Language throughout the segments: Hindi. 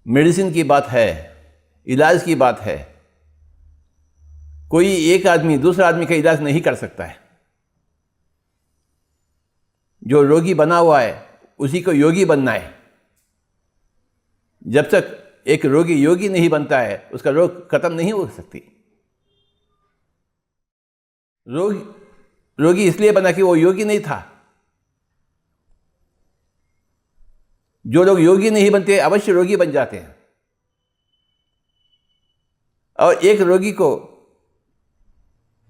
मेडिसिन की बात है, इलाज की बात है, कोई एक आदमी दूसरा आदमी का इलाज नहीं कर सकता है। जो रोगी बना हुआ है उसी को योगी बनना है। जब तक एक रोगी योगी नहीं बनता है उसका रोग खत्म नहीं हो सकती। रोगी इसलिए बना कि वो योगी नहीं था। जो लोग योगी नहीं बनते अवश्य रोगी बन जाते हैं। और एक रोगी को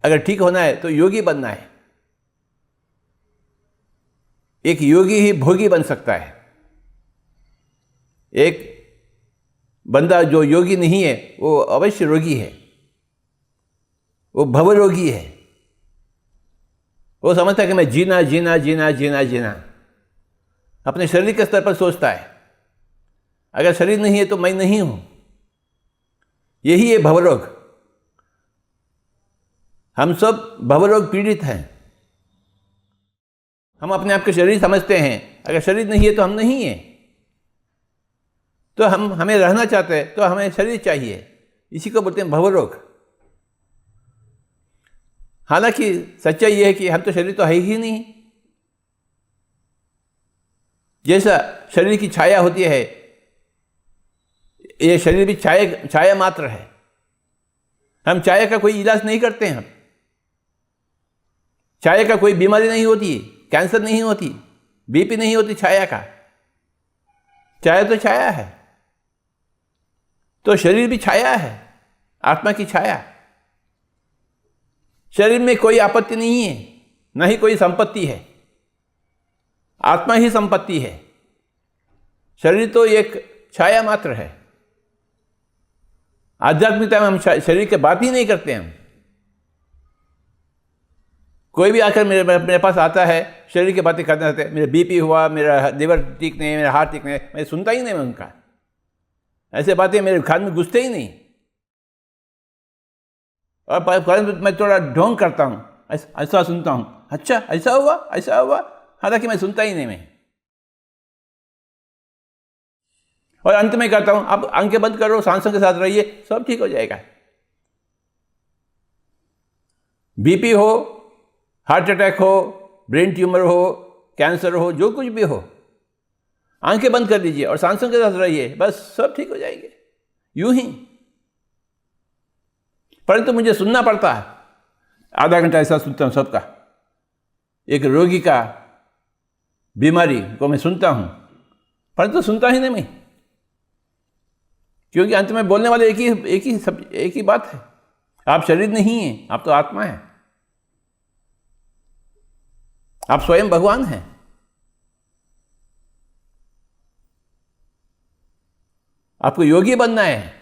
अगर ठीक होना है तो योगी बनना है। एक योगी ही भोगी बन सकता है। एक बंदा जो योगी नहीं है वो अवश्य रोगी है, वो भवरोगी है। वो समझता है कि मैं जीना जीना जीना जीना जीना, अपने शरीर के स्तर पर सोचता है। अगर शरीर नहीं है तो मैं नहीं हूं। यही है भवरोग। हम सब भवरोग पीड़ित हैं। हम अपने आप के शरीर समझते हैं, अगर शरीर नहीं है तो हम नहीं हैं। तो हमें रहना चाहते हैं तो हमें शरीर चाहिए। इसी को बोलते हैं भवरोग। हालांकि सच्चाई यह है कि हम तो शरीर तो है ही नहीं। जैसा शरीर की छाया होती है, ये शरीर भी छाया मात्र है। हम छाया का कोई इलाज नहीं करते हैं। हम छाया का कोई बीमारी नहीं होती, कैंसर नहीं होती, बीपी नहीं होती छाया का। छाया तो छाया है। तो शरीर भी छाया है, आत्मा की छाया। शरीर में कोई आपत्ति नहीं है, न ही कोई संपत्ति है। आत्मा ही संपत्ति है। शरीर तो एक छाया मात्र है। आध्यात्मिकता में हम शरीर की बात ही नहीं करते हैं। कोई भी आकर मेरे पास आता है, शरीर की बातें करना चाहते हैं। मेरा बीपी हुआ, मेरा लिवर ठीक नहीं, मेरा हार्ट ठीक नहीं, मैं सुनता ही नहीं। मैं उनका ऐसे बातें मेरे कान में घुसते ही नहीं। और मैं थोड़ा ढोंग करता हूँ, ऐसा सुनता हूँ, अच्छा ऐसा हुआ ऐसा हुआ, हालांकि मैं सुनता ही नहीं। मैं और अंत में कहता हूँ आप आंखें बंद करो, सांसों के साथ रहिए, सब ठीक हो जाएगा। बीपी हो, हार्ट अटैक हो, ब्रेन ट्यूमर हो, कैंसर हो, जो कुछ भी हो, आंखें बंद कर लीजिए और सांसों के साथ रहिए, बस सब ठीक हो जाएंगे। यूं ही। परंतु मुझे सुनना पड़ता है। आधा घंटा ऐसा सुनता हूं सबका। एक रोगी का बीमारी को मैं सुनता हूं, परंतु सुनता ही नहीं मैं। क्योंकि अंत में बोलने वाले एक ही बात है, आप शरीर नहीं हैं, आप तो आत्मा हैं। आप स्वयं भगवान हैं। आपको योगी बनना है।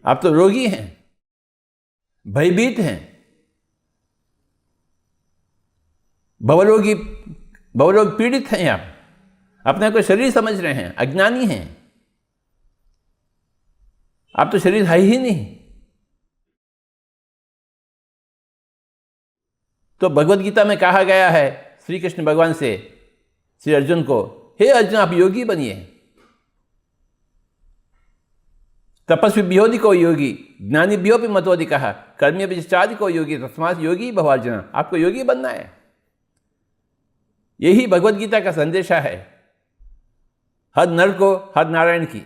आप तो रोगी हैं, भयभीत हैं, भवरोग पीड़ित हैं। आप अपने को शरीर समझ रहे हैं, अज्ञानी हैं। आप तो शरीर है ही नहीं। तो भगवद गीता में कहा गया है श्री कृष्ण भगवान से श्री अर्जुन को, हे अर्जुन आप योगी बनिए। तपस्वी बिहोदी को योगी, ज्ञानी बिहोपि मतोदि कहा, कर्मी विचारी को योगी, तस्मात् योगी भवार्जुन। आपको योगी बनना है। यही भगवद गीता का संदेशा है। हर नर को हर नारायण की।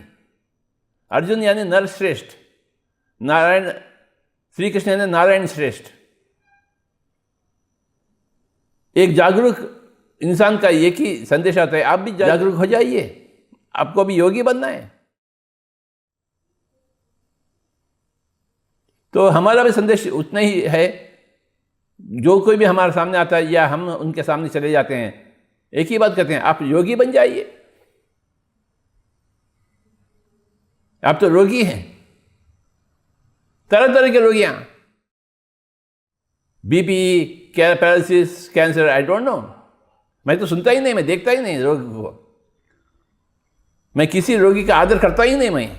अर्जुन यानी नर श्रेष्ठ, नारायण श्री कृष्ण यानी नारायण श्रेष्ठ। एक जागरूक इंसान का एक ही संदेश आता है, आप भी जागरूक हो जाइए, आपको भी योगी बनना है। तो हमारा भी संदेश उतना ही है। जो कोई भी हमारे सामने आता है या हम उनके सामने चले जाते हैं, एक ही बात कहते हैं, आप योगी बन जाइए। आप तो रोगी हैं, तरह तरह के रोगियां, BP, paralysis, cancer, I don't know. मैं तो सुनता ही नहीं, मैं देखता ही नहीं रोगी को। मैं किसी रोगी का आदर करता ही नहीं, मैं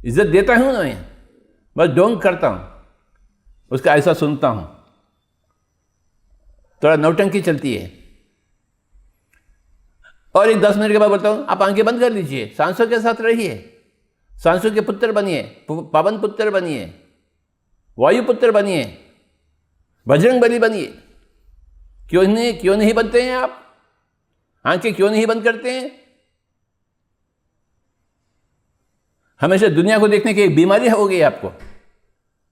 इज्जत देता हूं ना, मैं बस ढोंग करता हूं, उसका ऐसा सुनता हूं। थोड़ा नौटंकी चलती है। और एक 10 मिनट के बाद बोलता हूँ आप आंखें बंद कर लीजिए, सांसों के साथ रहिए, सांसों के पुत्र बनिए, पवन पुत्र बनिए, वायु पुत्र बनिए, बजरंग बली बनिए। क्यों नहीं बनते हैं आप? आंखें क्यों नहीं बंद करते हैं? हमेशा दुनिया को देखने की एक बीमारी हो गई आपको,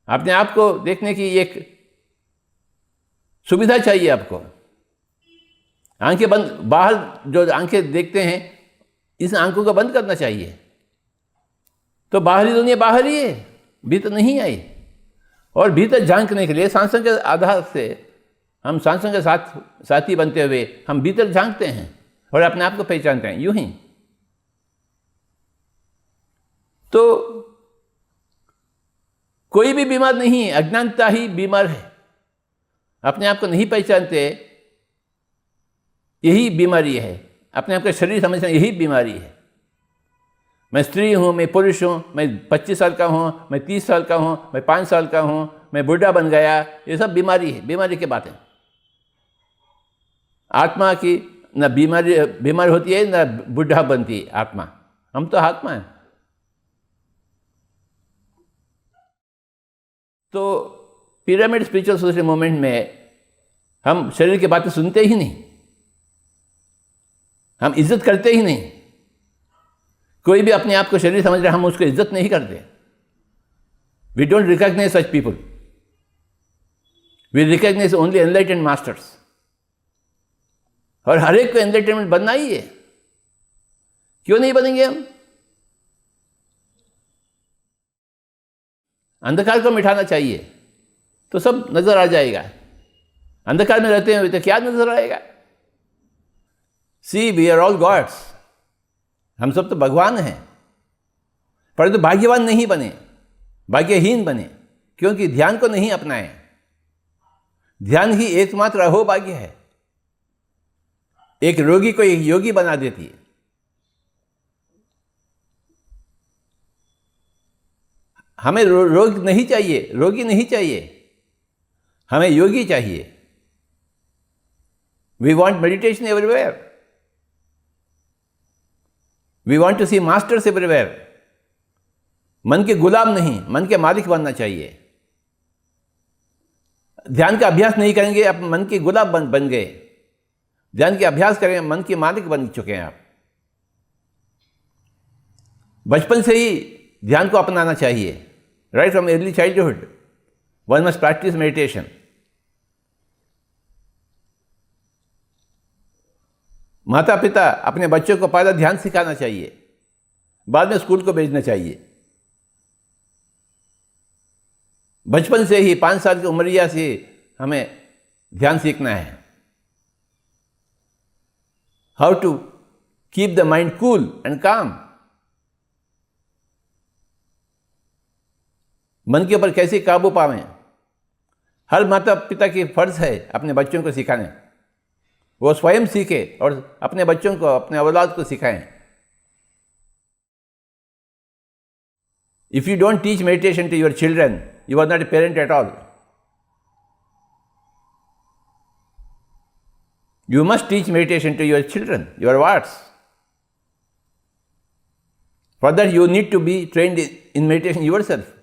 अपने आप को देखने की एक सुविधा चाहिए आपको। आंखें बंद, बाहर जो आंखें देखते हैं, इस आंखों को बंद करना चाहिए। तो बाहरी दुनिया बाहर ही है, भीतर नहीं आई। और भीतर झांकने के लिए सांसों के आधार से हम सांसों के साथी बनते हुए हम भीतर झांकते हैं और अपने आप को पहचानते हैं, यूं ही। तो कोई भी बीमार नहीं है, अज्ञानता ही बीमार है। अपने आप को नहीं पहचानते, यही बीमारी है। अपने आप का शरीर समझना यही बीमारी है। मैं स्त्री हूँ, मैं पुरुष हूँ, मैं 25 साल का हूँ, मैं 30 साल का हूँ, मैं 5 साल का हूँ, मैं बूढ़ा बन गया, ये सब बीमारी है, बीमारी की बातें। आत्मा की न बीमार होती है, न बूढ़ा बनती है आत्मा। हम तो आत्मा हैं। तो पिरामिड स्पिरिचुअल सोशल मूवमेंट में हम शरीर की बातें सुनते ही नहीं, हम इज्जत करते ही नहीं। कोई भी अपने आप को शरीर समझ रहा है, हम उसको इज्जत नहीं करते। We don't recognise such people, we recognise only enlightened masters. और हर एक को एनलाइटमेंट बनना ही है। क्यों नहीं बनेंगे हम? अंधकार को मिटाना चाहिए तो सब नजर आ जाएगा। अंधकार में रहते हैं तो क्या नजर आएगा? सी वी आर ऑल गॉड्स, हम सब तो भगवान हैं। परंतु भाग्यवान नहीं बने, भाग्यहीन बने, क्योंकि ध्यान को नहीं अपनाए। ध्यान ही एकमात्र अहो भाग्य है। एक रोगी को एक योगी बना देती है। हमें रोग नहीं चाहिए, रोगी नहीं चाहिए, हमें योगी चाहिए। We want meditation everywhere, we want to see masters everywhere. मन के गुलाम नहीं, मन के मालिक बनना चाहिए। ध्यान का अभ्यास नहीं करेंगे, आप मन के गुलाम बन गए। ध्यान के अभ्यास करें, मन के मालिक बन चुके हैं आप। बचपन से ही ध्यान को अपनाना चाहिए। Right from early childhood one must practice meditation. माता पिता अपने बच्चों को पहला ध्यान सिखाना चाहिए, बाद में स्कूल को भेजना चाहिए। बचपन से ही 5 साल की उम्रिया से हमें ध्यान सीखना है। How to keep the mind cool and calm. मन के ऊपर कैसे काबू पावें, हर माता पिता की फर्ज है अपने बच्चों को सिखाने। वो स्वयं सीखे और अपने बच्चों को, अपने औलाद को सिखाएं। If you don't teach meditation to your children, you are not a parent at all. You must teach meditation to your children, your wards. For that you need to be trained in meditation yourself.